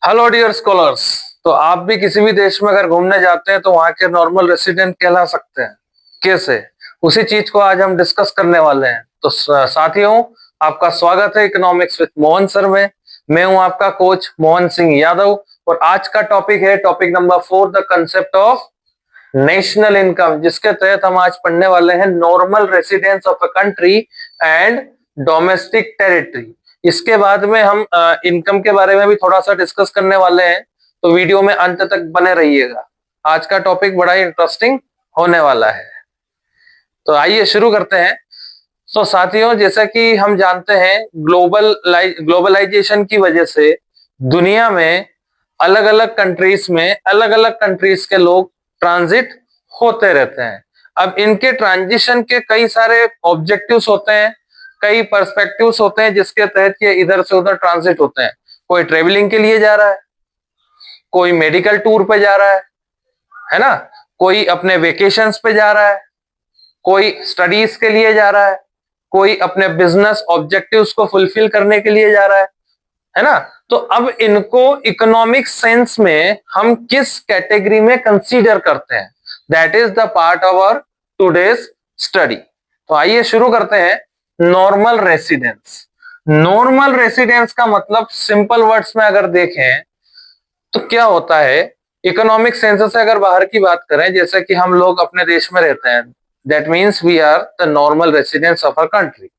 Hello dear scholars. तो आप भी किसी भी देश में अगर घूमने जाते हैं तो वहां के नॉर्मल रेसिडेंट कहला सकते हैं। कैसे? उसी चीज को आज हम डिस्कस करने वाले हैं। तो साथियों, आपका स्वागत है इकोनॉमिक्स विद मोहन सर में। मैं हूं आपका कोच मोहन सिंह यादव और आज का टॉपिक है topic number 4, the concept of national income, जिसके तहत हम आज पढ़ने वाले हैं normal residence of a country and domestic territory. इसके बाद में हम इनकम के बारे में भी थोड़ा सा डिस्कस करने वाले हैं, तो वीडियो में अंत तक बने रहिएगा। आज का टॉपिक बड़ा ही इंटरेस्टिंग होने वाला है। तो आइए शुरू करते हैं। तो साथियों, जैसा कि हम जानते हैं ग्लोबलाइजेशन की वजह से दुनिया में अलग अलग कंट्रीज के लोग ट्रांजिट होते रहते हैं। अब इनके ट्रांजिशन के कई सारे ऑब्जेक्टिव्स होते हैं, कई पर्सपेक्टिव्स होते हैं जिसके तहत ये इधर से उधर ट्रांजिट होते हैं। कोई ट्रेवलिंग के लिए जा रहा है, कोई मेडिकल टूर पे जा रहा है ना, कोई अपने वेकेशंस पे जा रहा है, कोई स्टडीज के लिए जा रहा है, कोई अपने बिजनेस ऑब्जेक्टिव्स को फुलफिल करने के लिए जा रहा है ना। तो अब इनको इकोनॉमिक सेंस में हम किस कैटेगरी में कंसीडर करते हैं, that is the part of our today's study. तो आइए शुरू करते हैं। Normal residence. नॉर्मल रेसिडेंस का मतलब सिंपल वर्ड्स में अगर देखें तो क्या होता है, इकोनॉमिक सेंस से अगर बाहर की बात करें, जैसे कि हम लोग अपने देश में रहते हैं, that means we are the normal residents of our country,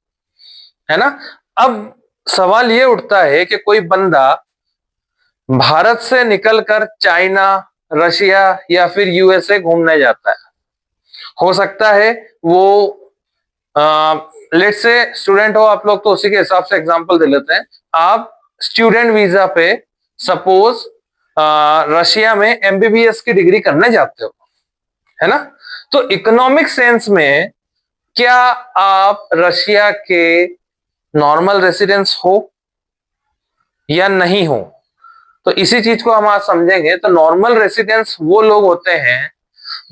है ना। अब सवाल ये उठता है कि कोई बंदा भारत से निकलकर चाइना, रशिया या फिर यूएसए घूमने जाता है। हो सकता है वो लेट्स से स्टूडेंट हो आप लोग, तो उसी के हिसाब से एग्जांपल दे लेते हैं। आप स्टूडेंट वीजा पे सपोज रशिया में एमबीबीएस की डिग्री करने जाते हो, है ना। तो इकोनॉमिक सेंस में क्या आप रशिया के नॉर्मल रेसिडेंस हो या नहीं हो, तो इसी चीज को हम आज समझेंगे। तो नॉर्मल रेसिडेंस वो लोग होते हैं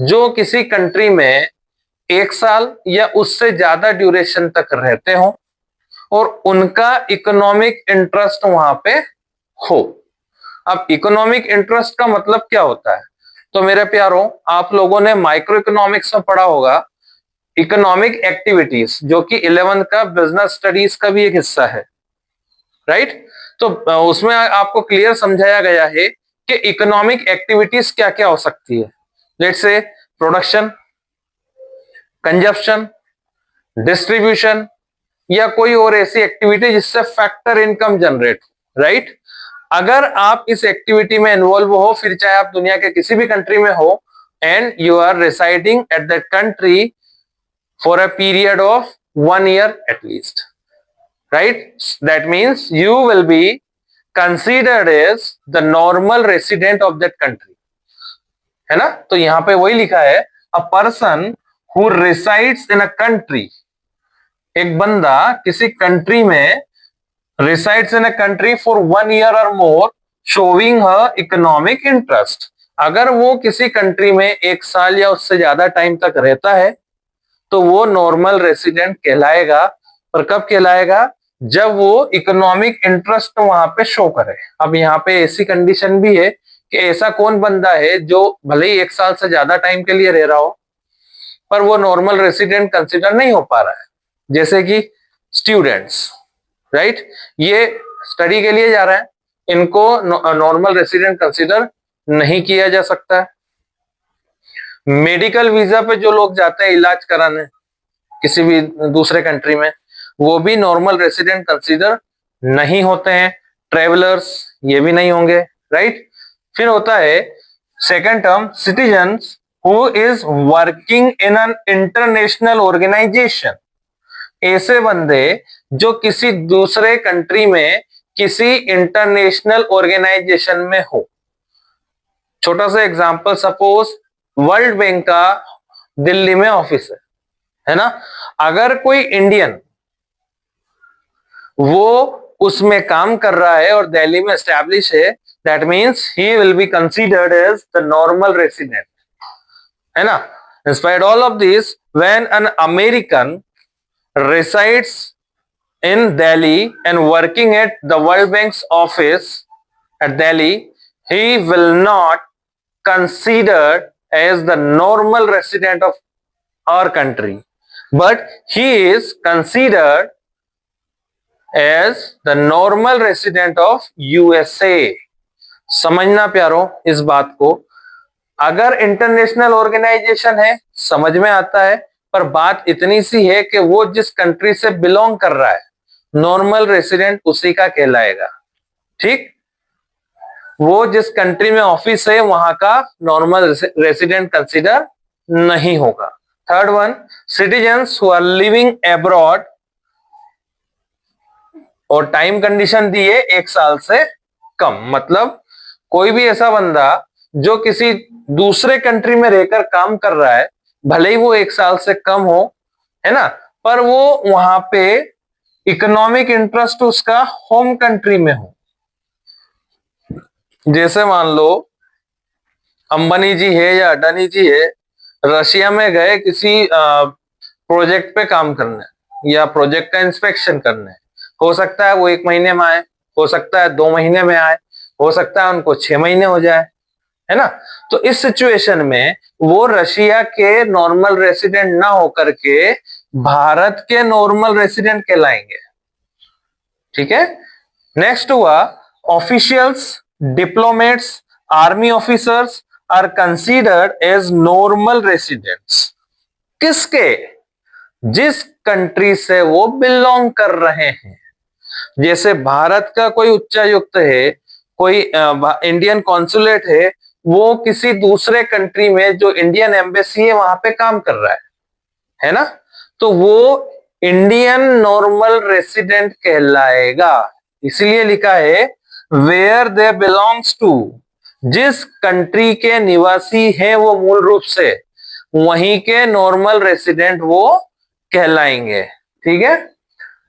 जो किसी कंट्री में 1 साल या उससे ज्यादा ड्यूरेशन तक रहते हो और उनका इकोनॉमिक इंटरेस्ट वहां पे हो। अब इकोनॉमिक इंटरेस्ट का मतलब क्या होता है? तो मेरे प्यारों, आप लोगों ने माइक्रो इकोनॉमिक्स में पढ़ा होगा इकोनॉमिक एक्टिविटीज, जो कि 11th का बिजनेस स्टडीज का भी एक हिस्सा है, राइट। तो उसमें आपको क्लियर समझाया गया है कि इकोनॉमिक एक्टिविटीज क्या क्या हो सकती है। Let's say production, consumption, distribution या कोई और ऐसी एक्टिविटी जिससे फैक्टर इनकम जनरेट, राइट। अगर आप इस एक्टिविटी में इन्वॉल्व हो, फिर चाहे आप दुनिया के किसी भी कंट्री में हो and you are residing at that country for a period of 1 year at least, right? That means you will be considered as the normal resident of that country, है ना। तो यहां पे वही लिखा है, a person who resides in a country, एक बंदा किसी कंट्री में resides in a country for 1 year or more showing her economic interest। अगर वो किसी कंट्री में 1 साल या उससे ज्यादा टाइम तक रहता है तो वो नॉर्मल रेसिडेंट कहलाएगा। और कब कहलाएगा? जब वो इकोनॉमिक इंटरेस्ट वहां पे शो करे। अब यहाँ पे ऐसी कंडीशन भी है कि ऐसा कौन बंदा है जो भले ही 1 साल से ज्यादा टाइम के लिए रह रहा हो पर वो नॉर्मल रेसिडेंट कंसिडर नहीं हो पा रहा है, जैसे कि स्टूडेंट्स, राइट। ये स्टडी के लिए जा रहे हैं, इनको नॉर्मल रेसिडेंट कंसिडर नहीं किया जा सकता है। मेडिकल वीजा पे जो लोग जाते हैं इलाज कराने किसी भी दूसरे कंट्री में, वो भी नॉर्मल रेसिडेंट कंसीडर नहीं होते हैं। ट्रेवलर्स ये भी नहीं होंगे, राइट। फिर होता है second term, citizens who is working in an international organisation. ऐसे बंदे जो किसी दूसरे कंट्री में किसी इंटरनेशनल ऑर्गेनाइजेशन में हो। छोटा सा एग्जांपल, सपोज वर्ल्ड बैंक का दिल्ली में ऑफिस है ना। अगर कोई इंडियन वो उसमें काम कर रहा है और दिल्ली में एस्टैब्लिश है, that means he will be considered as the normal resident, है ना। In spite all of this, when an American resides in Delhi and working at the World Bank's office, at Delhi, he will not considered as the normal resident of our country, but he is considered as the normal resident of USA. समझना प्यारो इस बात को, अगर international organisation है समझ में आता है, पर बात इतनी सी है कि वो जिस कंट्री से बिलोंग कर रहा है नॉर्मल रेसिडेंट उसी का कहलाएगा। ठीक, वो जिस कंट्री में ऑफिस है वहां का नॉर्मल रेसिडेंट कंसीडर नहीं होगा। Third one, citizens who are living abroad, और टाइम कंडीशन दी है 1 साल से कम, मतलब कोई भी ऐसा बंदा जो किसी दूसरे कंट्री में रहकर काम कर रहा है, भले ही वो 1 साल से कम हो, है ना, पर वो वहां पे इकोनॉमिक इंटरेस्ट उसका होम कंट्री में हो। जैसे मान लो अंबानी जी है या अडानी जी है, रशिया में गए किसी प्रोजेक्ट पे काम करने या प्रोजेक्ट का इंस्पेक्शन करने, हो सकता है वो 1 महीने में आए, हो सकता है 2 महीने में आए, हो सकता है उनको 6 महीने हो जाए, है ना। तो इस सिचुएशन में वो रशिया के नॉर्मल रेसिडेंट ना होकर के भारत के नॉर्मल रेसिडेंट कहलाएंगे। ठीक है। नेक्स्ट हुआ, officials, diplomats, army officers are considered as normal residents. किसके? जिस कंट्री से वो बिलोंग कर रहे हैं। जैसे भारत का कोई उच्चायुक्त है, कोई इंडियन कॉन्सुलेट है, वो किसी दूसरे कंट्री में जो इंडियन एम्बेसी है वहां पे काम कर रहा है ना, तो वो इंडियन नॉर्मल रेसिडेंट कहलाएगा। इसलिए लिखा है वेयर दे बिलोंग्स टू, जिस कंट्री के निवासी हैं वो मूल रूप से, वहीं के नॉर्मल रेसिडेंट वो कहलाएंगे। ठीक है।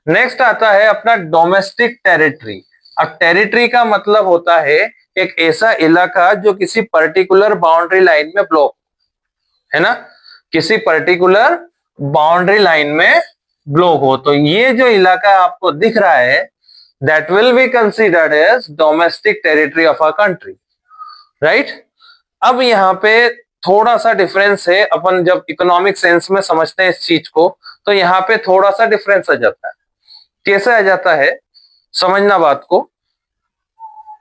नेक्स्ट आता है अपना डोमेस्टिक टेरिटरी। अब टेरिटरी का मतलब होता है एक ऐसा इलाका जो किसी पर्टिकुलर बाउंड्री लाइन में ब्लॉक, है ना, किसी पर्टिकुलर बाउंड्री लाइन में ब्लॉक हो। तो ये जो इलाका आपको दिख रहा है that will be considered as domestic territory of a country, right. अब यहाँ पे थोड़ा सा डिफरेंस है, अपन जब इकोनॉमिक सेंस में समझते हैं इस चीज को तो यहाँ पे थोड़ा सा डिफरेंस आ जाता है। कैसे आ जाता है, समझना बात को।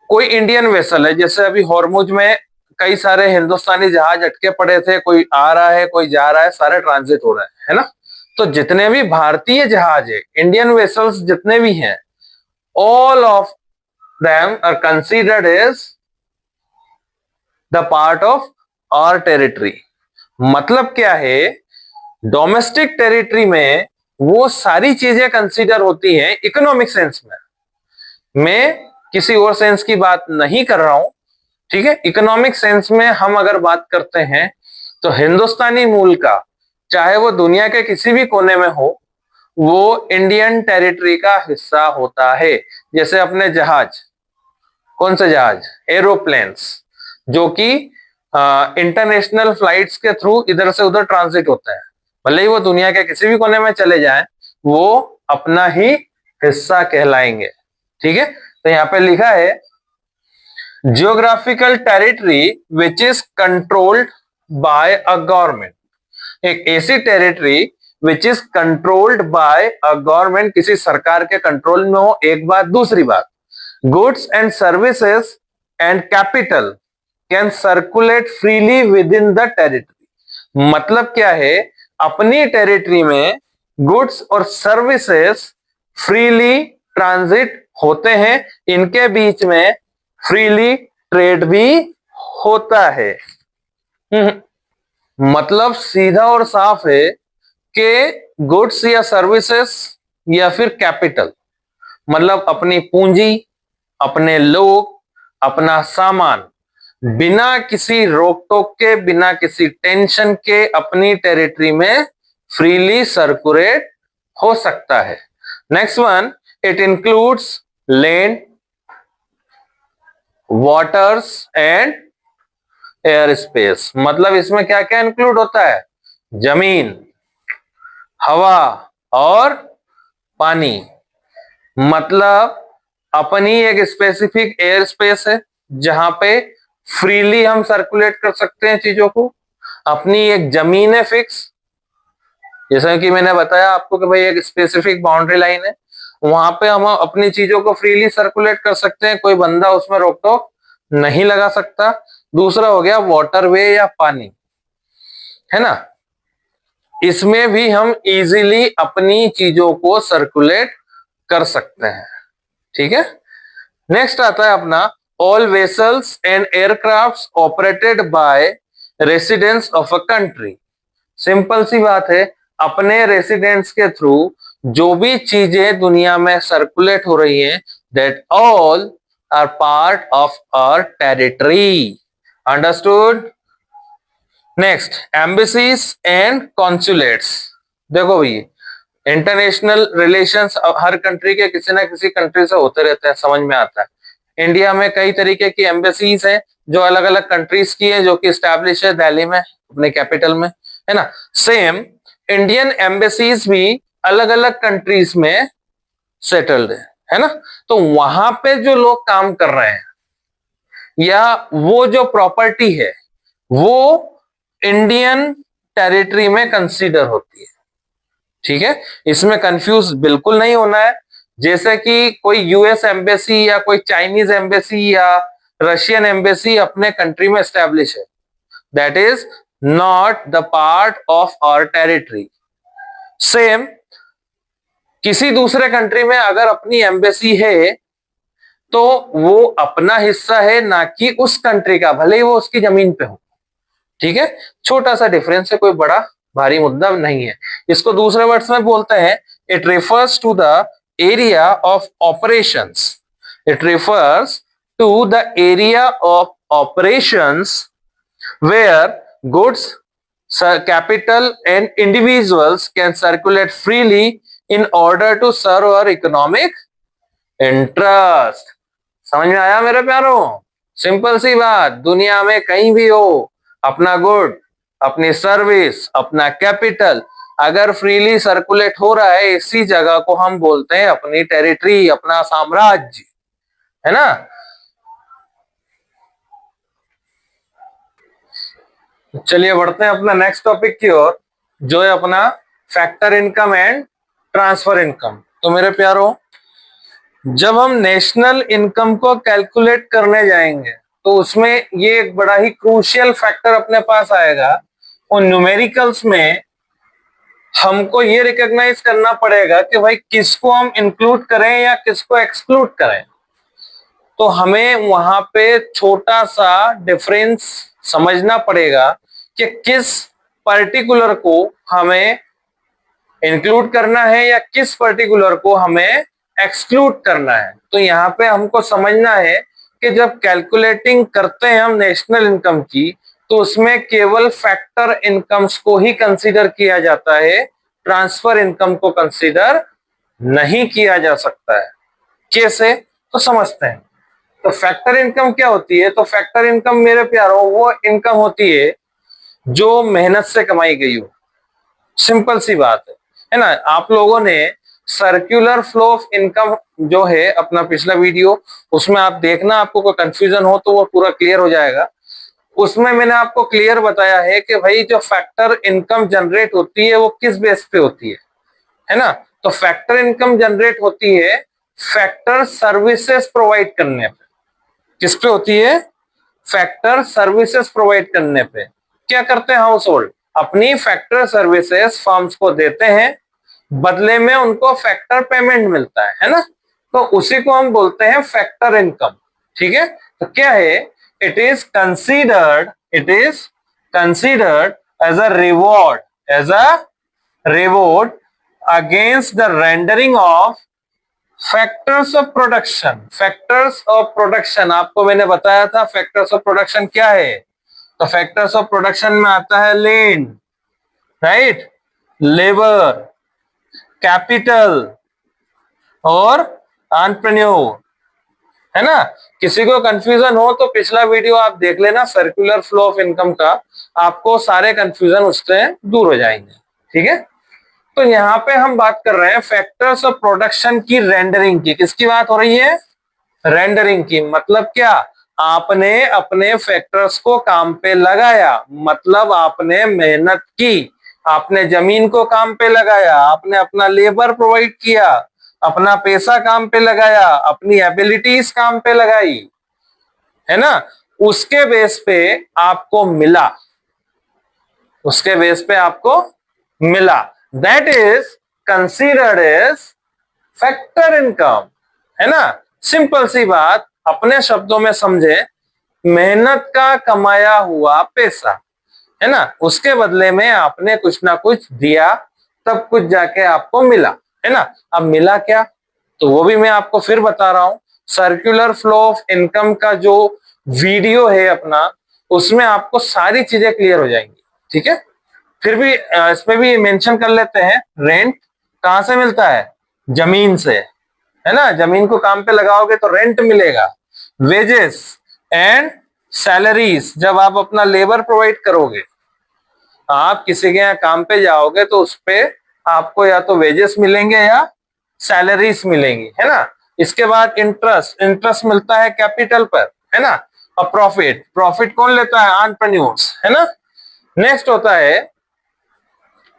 कोई इंडियन वेसल है, जैसे अभी हॉर्मुज में कई सारे हिंदुस्तानी जहाज अटके पड़े थे, कोई आ रहा है कोई जा रहा है, सारे ट्रांजिट हो रहे हैं, है ना। तो जितने भी भारतीय जहाज है, इंडियन वेसल्स जितने भी हैं, all of them are considered as the part of our territory. मतलब क्या है, डोमेस्टिक टेरिटरी में वो सारी चीजें कंसीडर होती हैं इकोनॉमिक सेंस में। मैं किसी और सेंस की बात नहीं कर रहा हूं, ठीक है। इकोनॉमिक सेंस में हम अगर बात करते हैं तो हिंदुस्तानी मूल का, चाहे वो दुनिया के किसी भी कोने में हो, वो इंडियन टेरिटरी का हिस्सा होता है। जैसे अपने जहाज, कौन से जहाज, एरोप्लेन्स, जो कि इंटरनेशनल फ्लाइट्स के थ्रू इधर से उधर ट्रांजिट होते हैं, भले ही वो दुनिया के किसी भी कोने में चले जाएं, वो अपना ही हिस्सा कहलाएंगे। ठीक है। तो यहाँ पे लिखा है geographical territory which is controlled by a government. एक ऐसी territory which is controlled by a government, किसी सरकार के कंट्रोल में हो, एक बात। दूसरी बात, goods and services and capital can circulate freely with in the territory. मतलब क्या है, अपनी टेरिटरी में गुड्स और सर्विसेज फ्रीली ट्रांजिट होते हैं, इनके बीच में फ्रीली ट्रेड भी होता है। मतलब सीधा और साफ है कि गुड्स या सर्विसेज या फिर कैपिटल, मतलब अपनी पूंजी, अपने लोग, अपना सामान, बिना किसी रोक टोक के, बिना किसी टेंशन के अपनी टेरिटरी में फ्रीली सर्कुलेट हो सकता है। Next one, it includes land, waters and air space. मतलब इसमें क्या क्या इंक्लूड होता है, जमीन, हवा और पानी। मतलब अपनी एक स्पेसिफिक एयर स्पेस है जहां पे फ्रीली हम सर्कुलेट कर सकते हैं चीजों को। अपनी एक जमीन है फिक्स, जैसा कि मैंने बताया आपको कि भाई एक स्पेसिफिक बाउंड्री लाइन है, वहां पे हम अपनी चीजों को फ्रीली सर्कुलेट कर सकते हैं, कोई बंदा उसमें रोक टोक नहीं लगा सकता। दूसरा हो गया वाटरवे या पानी, है ना, इसमें भी हम इजीली अपनी चीजों को सर्कुलेट कर सकते हैं। ठीक है, नेक्स्ट आता है अपना all vessels and aircrafts operated by residents of a country. Simple सी बात है, अपने रेसिडेंट्स के थ्रू जो भी चीजें दुनिया में सर्कुलेट हो रही हैं, that all are part of our territory. Understood? Next, embassies and consulates. देखो भाई, इंटरनेशनल रिलेशंस हर कंट्री के किसी ना किसी कंट्री से होते रहते हैं, समझ में आता है। इंडिया में कई तरीके की एम्बेसीज हैं जो अलग अलग कंट्रीज की हैं, जो कि स्टैब्लिश है दिल्ली में, अपने कैपिटल में, है ना। सेम इंडियन एम्बेसीज भी अलग अलग कंट्रीज में सेटल्ड है ना। तो वहां पे जो लोग काम कर रहे हैं या वो जो प्रॉपर्टी है वो इंडियन टेरिटरी में कंसीडर होती है। ठीक है, इसमें कंफ्यूज बिल्कुल नहीं होना है। जैसे कि कोई यूएस एम्बेसी या कोई चाइनीज एम्बेसी या रशियन एम्बेसी अपने कंट्री में एस्टैब्लिश है, that is not the part of our territory. Same किसी दूसरे कंट्री में अगर अपनी एम्बेसी है तो वो अपना हिस्सा है, ना कि उस कंट्री का, भले ही वो उसकी जमीन पे हो। ठीक है, छोटा सा डिफरेंस है, कोई बड़ा भारी मुद्दा नहीं है। इसको दूसरे वर्ड्स में बोलते हैं, it refers to the area of operations. It refers to the area of operations where goods, capital and individuals can circulate freely in order to serve our economic interest। समझ में आया मेरे प्यारों? सिंपल सी बात, दुनिया में कहीं भी हो, अपना गुड, अपनी सर्विस, अपना कैपिटल अगर फ्रीली सर्कुलेट हो रहा है, इसी जगह को हम बोलते हैं अपनी टेरिटरी, अपना साम्राज्य, है ना। चलिए बढ़ते हैं अपना नेक्स्ट टॉपिक की ओर, जो है अपना factor income and transfer income. तो मेरे प्यारों, जब हम नेशनल इनकम को कैलकुलेट करने जाएंगे तो उसमें ये एक बड़ा ही क्रूशियल फैक्टर अपने पास आएगा। और न्यूमेरिकल्स में हमको ये रिकॉग्नाइज करना पड़ेगा कि भाई किसको हम इंक्लूड करें या किसको एक्सक्लूड करें। तो हमें वहां पे छोटा सा डिफरेंस समझना पड़ेगा कि किस पर्टिकुलर को हमें इंक्लूड करना है या किस पर्टिकुलर को हमें एक्सक्लूड करना है। तो यहाँ पे हमको समझना है कि जब कैलकुलेटिंग करते हैं हम नेशनल इनकम की, तो उसमें केवल फैक्टर इनकम्स को ही कंसीडर किया जाता है, ट्रांसफर इनकम को कंसीडर नहीं किया जा सकता है। कैसे, तो समझते हैं। तो फैक्टर इनकम क्या होती है? तो फैक्टर इनकम मेरे प्यारों वो इनकम होती है जो मेहनत से कमाई गई हो। सिंपल सी बात है ना। आप लोगों ने सर्कुलर फ्लो ऑफ इनकम जो है अपना पिछला वीडियो, उसमें आप देखना, आपको कोई कंफ्यूजन हो तो वो पूरा क्लियर हो जाएगा। उसमें मैंने आपको क्लियर बताया है कि भाई जो फैक्टर इनकम जनरेट होती है वो किस बेस पे होती है ना। तो फैक्टर इनकम जनरेट होती है फैक्टर सर्विसेज प्रोवाइड करने पे। किस पे होती है? फैक्टर सर्विसेज प्रोवाइड करने पे। क्या करते हैं हाउस होल्ड? अपनी फैक्टर सर्विसेज फर्म्स को देते हैं, बदले में उनको फैक्टर पेमेंट मिलता है ना। तो उसी को हम बोलते हैं फैक्टर इनकम। ठीक है, तो क्या है? It is considered as a reward against the rendering of factors of production. Factors of production आपको मैंने बताया था, फैक्टर्स ऑफ प्रोडक्शन क्या है? तो फैक्टर्स ऑफ प्रोडक्शन में आता है लैंड, राइट, लेबर, कैपिटल और एंटरप्रेन्योर, है ना। किसी को कंफ्यूजन हो तो पिछला वीडियो आप देख लेना, सर्कुलर फ्लो ऑफ इनकम का, आपको सारे कंफ्यूजन उससे दूर हो जाएंगे। ठीक है, तो यहाँ पे हम बात कर रहे हैं फैक्टर्स ऑफ प्रोडक्शन की रेंडरिंग की। किसकी बात हो रही है? रेंडरिंग की मतलब क्या, आपने अपने फैक्टर्स को काम पे लगाया, मतलब आपने मेहनत की, आपने जमीन को काम पे लगाया, आपने अपना लेबर प्रोवाइड किया, अपना पैसा काम पे लगाया, अपनी एबिलिटीज काम पे लगाई, है ना, उसके बेस पे आपको मिला, उसके बेस पे आपको मिला, that is considered age factor income, है ना। सिंपल सी बात, अपने शब्दों में समझे, मेहनत का कमाया हुआ पैसा, है ना, उसके बदले में आपने कुछ ना कुछ दिया, तब कुछ जाके आपको मिला, है ना। अब मिला क्या, तो वो भी मैं आपको फिर बता रहा हूं। सर्कुलर फ्लो ऑफ इनकम का जो वीडियो है अपना, उसमें आपको सारी चीजें क्लियर हो जाएंगी, ठीक है। फिर भी इसमें भी मेंशन कर लेते हैं, रेंट कहां से मिलता है, जमीन से, है ना, जमीन को काम पे लगाओगे तो रेंट मिलेगा। वेजेस एंड सैलरीज, जब आप अपना लेबर प्रोवाइड करोगे, आप किसी के यहाँ काम पे जाओगे तो उस पे आपको या तो वेजेस मिलेंगे या सैलरीज मिलेंगी, है ना। इसके बाद इंटरेस्ट, इंटरेस्ट मिलता है कैपिटल पर, है ना। और प्रॉफिट, प्रॉफिट कौन लेता है, एंटरप्रेन्योर्स, है ना। नेक्स्ट होता है,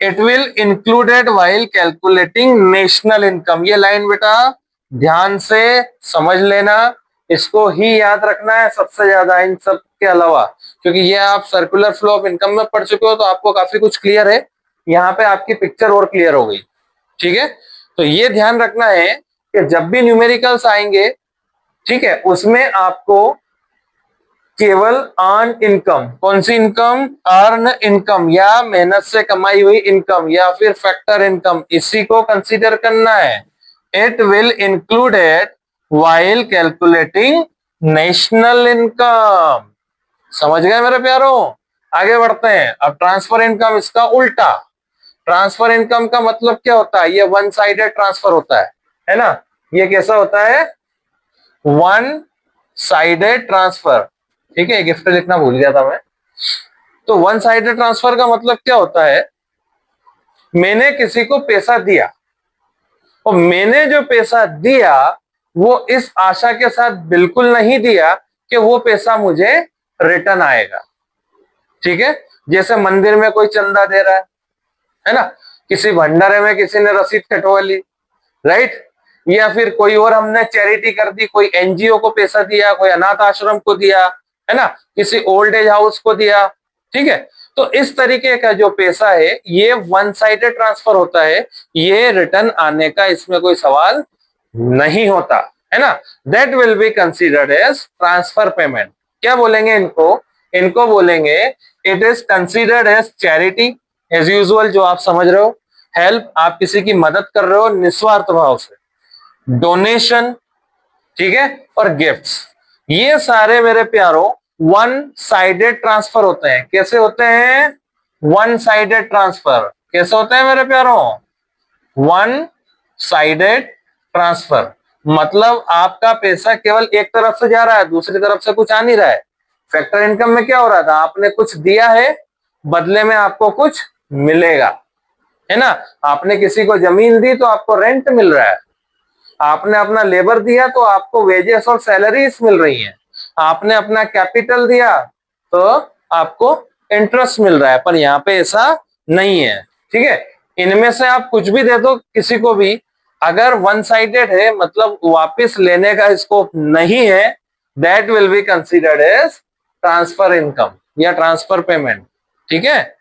it will included while calculating national income. ये लाइन बेटा ध्यान से समझ लेना, इसको ही याद रखना है सबसे ज्यादा इन सब के अलावा, क्योंकि ये आप सर्कुलर फ्लो ऑफ इनकम में पढ़ चुके हो तो आपको काफी कुछ क्लियर है, यहाँ पे आपकी पिक्चर और क्लियर हो गई, ठीक है। तो ये ध्यान रखना है कि जब भी न्यूमेरिकल्स आएंगे, ठीक है, उसमें आपको केवल अर्न इनकम, कौन सी इनकम, अर्न इनकम या मेहनत से कमाई हुई इनकम या फिर फैक्टर इनकम, इसी को कंसीडर करना है। It will included while calculating national income. समझ गए मेरे प्यारों, आगे बढ़ते हैं। अब ट्रांसफर इनकम, इसका उल्टा। ट्रांसफर इनकम का मतलब क्या होता है, ये वन साइडेड ट्रांसफर होता है ना। ये कैसा होता है, वन साइडेड ट्रांसफर, ठीक है, गिफ्ट लिखना भूल गया था मैं। तो वन साइडेड ट्रांसफर का मतलब क्या होता है, मैंने किसी को पैसा दिया और मैंने जो पैसा दिया वो इस आशा के साथ बिल्कुल नहीं दिया कि वो पैसा मुझे रिटर्न आएगा, ठीक है। जैसे मंदिर में कोई चंदा दे रहा है ना, किसी भंडारे में किसी ने रसीद कटवा ली, राइट, या फिर कोई और हमने चैरिटी कर दी, कोई एनजीओ को पैसा दिया, कोई अनाथ आश्रम को दिया, है ना, किसी ओल्ड एज हाउस को दिया, ठीक है। तो इस तरीके का जो पैसा है ये वन साइडेड ट्रांसफर होता है, ये रिटर्न आने का इसमें कोई सवाल नहीं होता, है ना। That will be considered as transfer payment. क्या बोलेंगे इनको, इनको बोलेंगे it is considered as charity, as usual जो आप समझ रहे हो, हेल्प, आप किसी की मदद कर रहे हो निस्वार्थ भाव से, डोनेशन, ठीक है, और गिफ्ट्स। ये सारे मेरे प्यारों वन साइडेड ट्रांसफर होते हैं। कैसे होते हैं, वन साइडेड ट्रांसफर कैसे होते हैं मेरे प्यारों, वन साइडेड ट्रांसफर मतलब आपका पैसा केवल एक तरफ से जा रहा है, दूसरी तरफ से कुछ आ नहीं रहा है। फैक्टर इनकम में क्या हो रहा था, आपने कुछ दिया है, बदले में आपको कुछ मिलेगा, है ना। आपने किसी को जमीन दी तो आपको रेंट मिल रहा है, आपने अपना लेबर दिया तो आपको वेजेस और सैलरीज मिल रही हैं, आपने अपना कैपिटल दिया तो आपको इंटरेस्ट मिल रहा है। पर यहाँ पे ऐसा नहीं है, ठीक है। इनमें से आप कुछ भी दे दो किसी को भी, अगर वन साइडेड है मतलब वापस लेने का स्कोप नहीं है, that will be considered as transfer income या ट्रांसफर पेमेंट, ठीक है।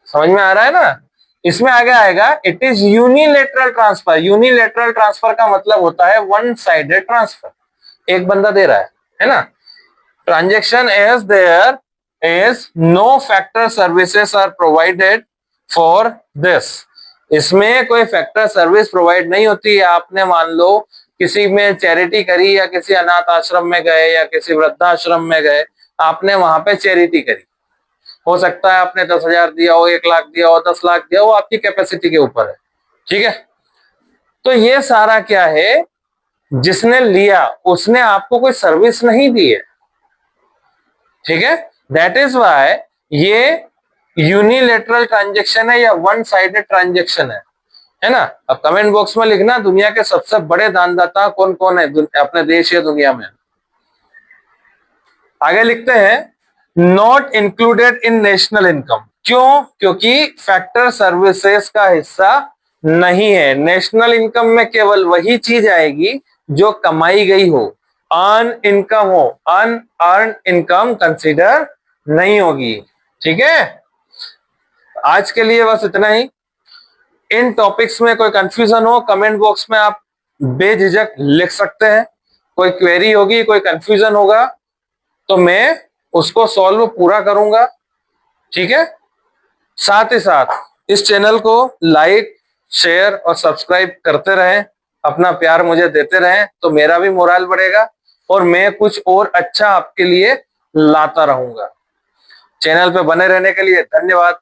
समझ में आ रहा है ना। इसमें आगे आएगा it is unilateral transfer. Unilateral transfer का मतलब होता है वन साइडेड ट्रांसफर, एक बंदा दे रहा है ना। Transaction as there is no factor services are provided for this. इसमें कोई फैक्टर सर्विस प्रोवाइड नहीं होती। आपने मान लो किसी में चैरिटी करी या किसी अनाथ आश्रम में गए या किसी वृद्धाश्रम में गए, आपने वहां पे चैरिटी करी, हो सकता है आपने 10,000 दिया हो, 1 लाख दिया हो, 10 लाख दिया हो, आपकी कैपेसिटी के ऊपर है, ठीक है। तो ये सारा क्या है, जिसने लिया उसने आपको कोई सर्विस नहीं दी है, ठीक है। दैट इज वाई ये यूनिलेटरल ट्रांजेक्शन है या वन साइडेड ट्रांजेक्शन है है ना। अब कमेंट बॉक्स में लिखना दुनिया के सबसे बड़े दानदाता कौन कौन है अपने देश या दुनिया में। आगे लिखते हैं not included in national income. क्यों? क्योंकि फैक्टर सर्विसेज का हिस्सा नहीं है। नेशनल इनकम में केवल वही चीज आएगी जो कमाई गई हो, अर्न इनकम हो, अनअर्न इनकम कंसीडर नहीं होगी। ठीक है, आज के लिए बस इतना ही। इन टॉपिक्स में कोई कंफ्यूजन हो कमेंट बॉक्स में आप बेझिझक लिख सकते हैं। कोई क्वेरी होगी, कोई कंफ्यूजन होगा तो मैं उसको सॉल्व पूरा करूंगा। ठीक है, साथ ही साथ इस चैनल को लाइक, शेयर और सब्सक्राइब करते रहें, अपना प्यार मुझे देते रहें तो मेरा भी मोराल बढ़ेगा और मैं कुछ और अच्छा आपके लिए लाता रहूंगा। चैनल पे बने रहने के लिए धन्यवाद।